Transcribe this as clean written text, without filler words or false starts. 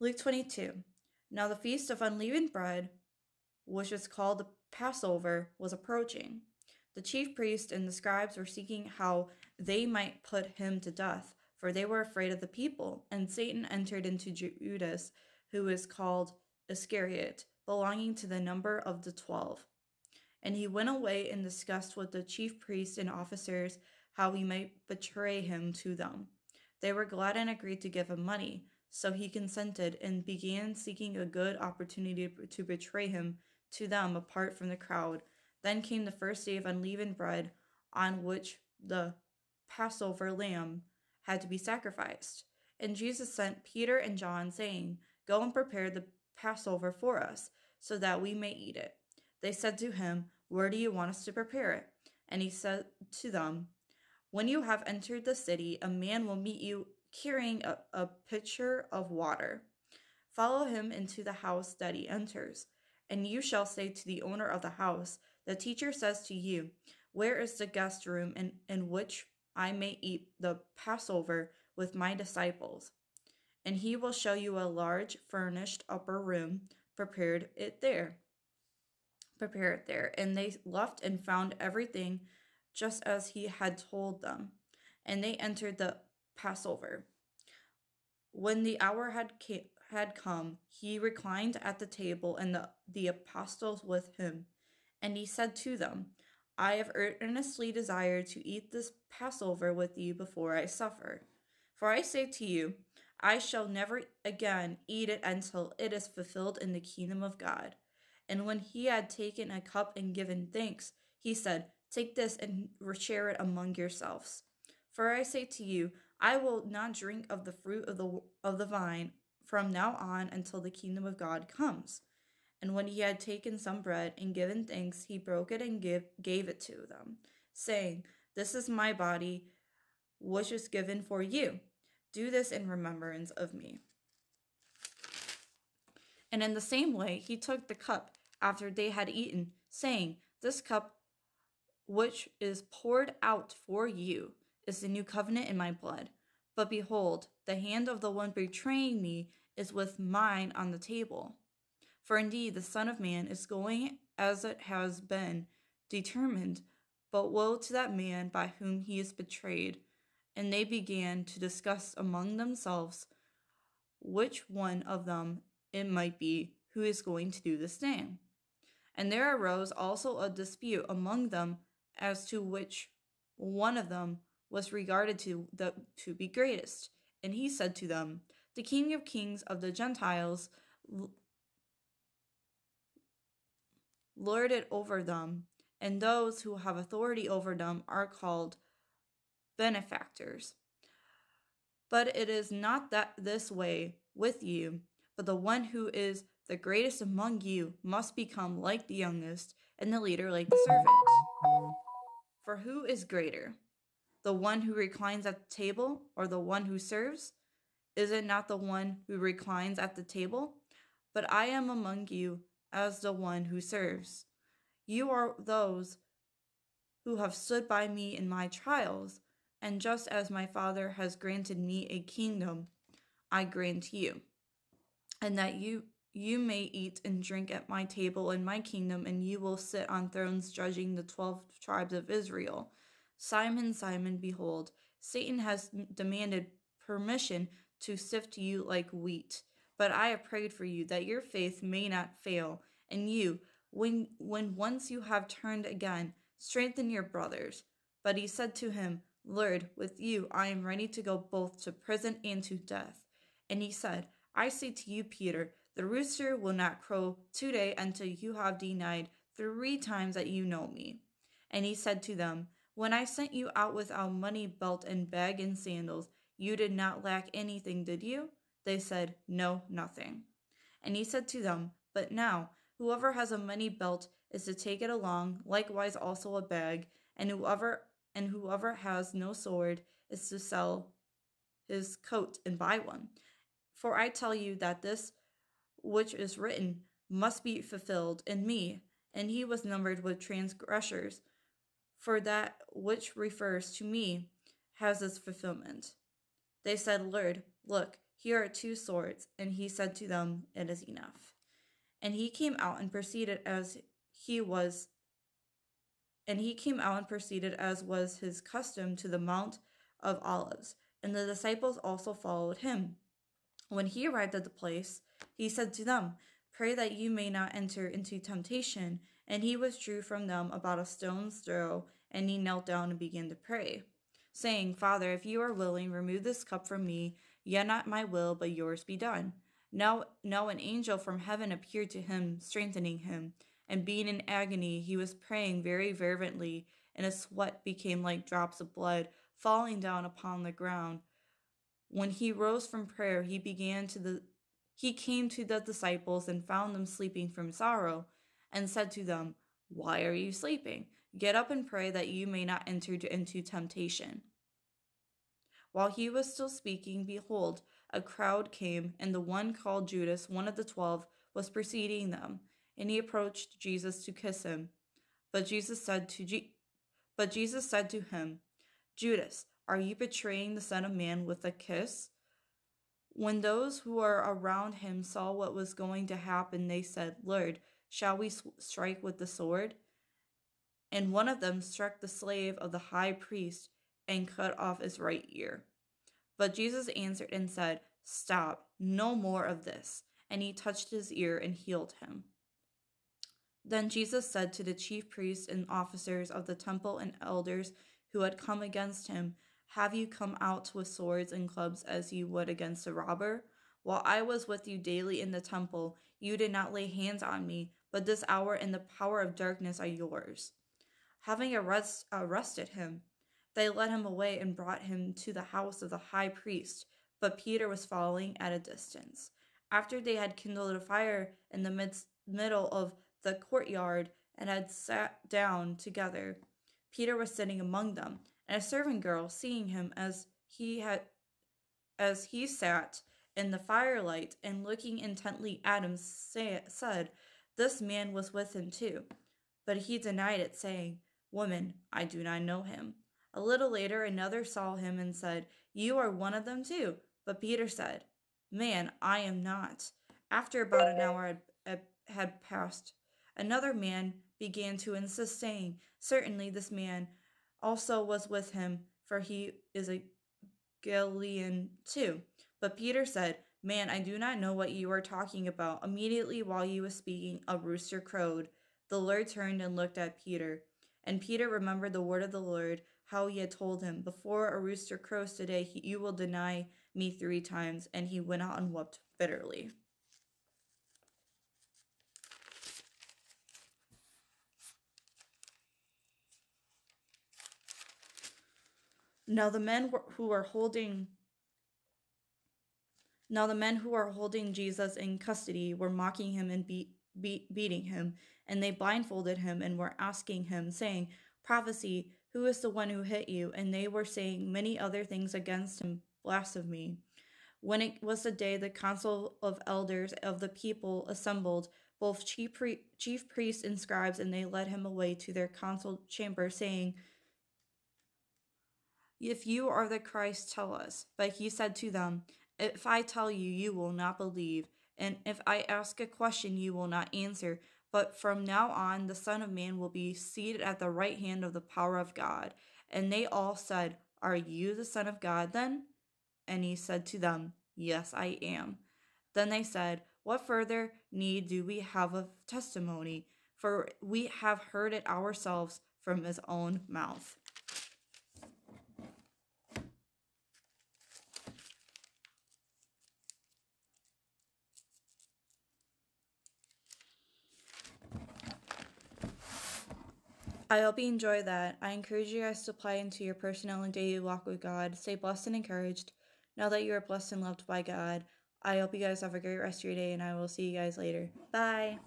Luke 22. Now the feast of unleavened bread, which is called the Passover, was approaching. The chief priests and the scribes were seeking how they might put him to death, for they were afraid of the people. And Satan entered into Judas, who is called Iscariot, belonging to the number of the 12. And he went away and discussed with the chief priests and officers how he might betray him to them. They were glad and agreed to give him money. So he consented and began seeking a good opportunity to betray him to them apart from the crowd. Then came the first day of unleavened bread, on which the Passover lamb had to be sacrificed. And Jesus sent Peter and John, saying, Go and prepare the Passover for us, so that we may eat it. They said to him, Where do you want us to prepare it? And he said to them, When you have entered the city, a man will meet you carrying a pitcher of water. Follow him into the house that he enters, and you shall say to the owner of the house, The teacher says to you, Where is the guest room in which I may eat the Passover with my disciples? And he will show you a large furnished upper room. Prepare it there. And they left and found everything just as he had told them. And they entered the Passover. When the hour had come, he reclined at the table, and the apostles with him. And he said to them, I have earnestly desired to eat this Passover with you before I suffer. For I say to you, I shall never again eat it until it is fulfilled in the kingdom of God. And when he had taken a cup and given thanks, he said, Take this and share it among yourselves. For I say to you, I will not drink of the fruit of the vine from now on until the kingdom of God comes. And when he had taken some bread and given thanks, he broke it and gave it to them, saying, This is my body, which is given for you. Do this in remembrance of me. And in the same way, he took the cup after they had eaten, saying, This cup which is poured out for you is the new covenant in my blood. But behold, the hand of the one betraying me is with mine on the table. For indeed, the Son of Man is going as it has been determined, but woe to that man by whom he is betrayed. And they began to discuss among themselves which one of them it might be who is going to do this thing. And there arose also a dispute among them as to which one of them was regarded to be greatest. And he said to them, The King of Kings of the Gentiles lord it over them, and those who have authority over them are called benefactors. But it is not this way with you, but the one who is the greatest among you must become like the youngest, and the leader like the servant. For who is greater, the one who reclines at the table or the one who serves? Is it not the one who reclines at the table? But I am among you as the one who serves. You are those who have stood by me in my trials, and just as my Father has granted me a kingdom, I grant you, and that you may eat and drink at my table in my kingdom, and you will sit on thrones judging the 12 tribes of Israel. Simon, Simon, behold, Satan has demanded permission to sift you like wheat. But I have prayed for you that your faith may not fail, and you, when once you have turned again, strengthen your brothers. But he said to him, Lord, with you I am ready to go both to prison and to death. And he said, I say to you, Peter, the rooster will not crow today until you have denied 3 times that you know me. And he said to them, When I sent you out without money belt and bag and sandals, you did not lack anything, did you? They said, No, nothing. And he said to them, But now, whoever has a money belt is to take it along, likewise also a bag, and whoever has no sword is to sell his coat and buy one. For I tell you that this which is written must be fulfilled in me. And he was numbered with transgressors, for that which refers to me has its fulfillment. They said, Lord, look, Here are 2 swords. And he said to them, It is enough. And he came out and proceeded as was his custom to the Mount of Olives, and the disciples also followed him. When he arrived at the place, he said to them, Pray that you may not enter into temptation. And he withdrew from them about a stone's throw, and he knelt down and began to pray, saying, Father, if you are willing, remove this cup from me, yet not my will, but yours be done. Now an angel from heaven appeared to him, strengthening him. And being in agony, he was praying very fervently, and his sweat became like drops of blood falling down upon the ground. When he rose from prayer, he came to the disciples and found them sleeping from sorrow, and said to them, Why are you sleeping? Get up and pray that you may not enter into temptation. While he was still speaking, behold, a crowd came, and the one called Judas, one of the 12, was preceding them. And he approached Jesus to kiss him. But Jesus said to him, Judas, are you betraying the Son of Man with a kiss? When those who were around him saw what was going to happen, they said, Lord, shall we strike with the sword? And one of them struck the slave of the high priest and cut off his right ear. But Jesus answered and said, Stop, no more of this. And he touched his ear and healed him. Then Jesus said to the chief priests and officers of the temple and elders who had come against him, Have you come out with swords and clubs as you would against a robber? While I was with you daily in the temple, you did not lay hands on me, but this hour and the power of darkness are yours. Having arrested him, they led him away and brought him to the house of the high priest, but Peter was following at a distance. After they had kindled a fire in the middle of the courtyard and had sat down together, Peter was sitting among them, and a servant girl, seeing him as he sat in the firelight and looking intently at him, said, This man was with him too. But he denied it, saying, Woman, I do not know him. A little later another saw him and said, You are one of them too. But Peter said, Man, I am not. After about an hour had passed, another man began to insist, saying, Certainly this man also was with him, for he is a Galilean too. But Peter said, Man, I do not know what you are talking about. Immediately while he was speaking, a rooster crowed. The Lord turned and looked at Peter. And Peter remembered the word of the Lord, how he had told him, Before a rooster crows today, you will deny me 3 times. And he went out and wept bitterly. Now the men who were holding Jesus in custody were mocking him and beating him, and they blindfolded him and were asking him, saying, Prophesy, who is the one who hit you? And they were saying many other things against him, blasphemy. When it was the day, the council of elders of the people assembled, both chief priests and scribes, and they led him away to their council chamber, saying, If you are the Christ, tell us. But he said to them, If I tell you, you will not believe, and if I ask a question, you will not answer. But from now on, the Son of Man will be seated at the right hand of the power of God. And they all said, Are you the Son of God then? And he said to them, Yes, I am. Then they said, What further need do we have of testimony? For we have heard it ourselves from his own mouth. I hope you enjoy that. I encourage you guys to apply into your personal and daily walk with God. Stay blessed and encouraged. Know that you are blessed and loved by God. I hope you guys have a great rest of your day, and I will see you guys later. Bye.